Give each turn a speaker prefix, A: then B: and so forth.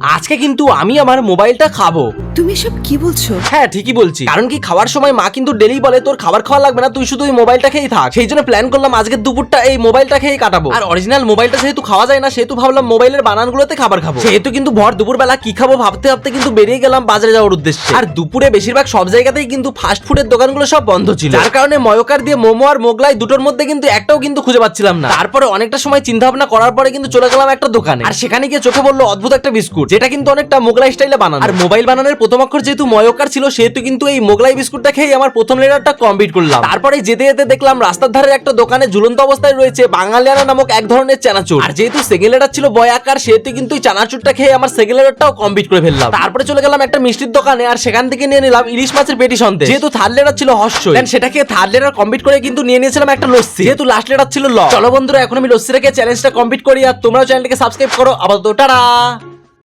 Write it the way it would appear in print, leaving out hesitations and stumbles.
A: আজকে কিন্তু আমি আমার মোবাইলটা খাবো।
B: তুমি সব কি বলছো?
A: হ্যাঁ ঠিকই বলছি, কারণ কি খাওয়ার সময় মা কিন্তু ডেলি বলে তোর খাবার খাওয়া লাগবে না, তুই শুধু ওই মোবাইলটা খেয়েই থাক। সেই জন্য প্ল্যান করলাম আজকে দুপুরটা এই মোবাইলটা খেয়েই কাটাবো। আর অরিজিনাল মোবাইলটা যেহেতু খাওয়া যায় না, সেহেতু ভাবলাম মোবাইলের বানানগুলোতে খাবার খাবো। সেহেতু কিন্তু ভর দুপুরবেলা কি খাবো ভাবতে ভাবতে কিন্তু বেরিয়ে গেলাম বাজারে যাওয়ার উদ্দেশ্যে। আর দুপুরে বেশিরভাগ সব জায়গাতেই কিন্তু ফাস্ট ফুডের দোকানগুলো সব বন্ধ ছিল, যার কারণে ময়কার দিয়ে মোমো আর মোগলাই দুটোর মধ্যে কিন্তু একটাও কিন্তু খুঁজে পাচ্ছিলাম না। তারপরে অনেকটা সময় চিন্তা ভাবনা করার পরে কিন্তু চলে গেলাম একটা দোকানে, আর সেখানে গিয়ে চোখে পড়লো অদ্ভুত একটা বিস্কুট, যেটা কিন্তু অনেকটা মোগলাই স্টাইলে বানানো। আর মোবাইল বানানোর প্রথম অক্ষর যেহেতু ময়কার ছিল, সেহেতু কিন্তু এই মোগলাই বিস্কুটটা খেয়ে আমার প্রথম লেটারটা কমপ্লিট করলাম। তারপরে যেতে যেতে দেখলাম রাস্তার ধারে একটা দোকানে ঝুলন্ত অবস্থায় রয়েছে বাঙালিয়ানা নামক এক ধরনের চানাচুর। আর যেহেতু সেকেন্ড লেটার ছিল বয় আকার, সেহেতু কিন্তু এই চানাচুরটা খেয়ে আমার সেকেন্ড লেটারটাও কমপ্লিট করে ফেললাম। তারপরে চলে গেলাম একটা মিষ্টির দোকানে, আর সেখান থেকে নিয়ে নিলাম ইলিশ মাছের পেটি সন্দেশ। যেহেতু থার্ড লেটার ছিল হর্ষই, সেটাকে থার্ড লেটার কমপ্লিট করে কিন্তু নিয়ে নিয়েছিলাম একটা লস্যি, যেহেতু লাস্ট লেটার ছিল ল। চলো বন্ধুরা, এখন আমি লস্যি রেখে চ্যালেঞ্জটা কমপ্লিট করি, আর তোমরাও চ্যানেলটাকে সাবস্ক্রাইব করো। আপাতত টাটা।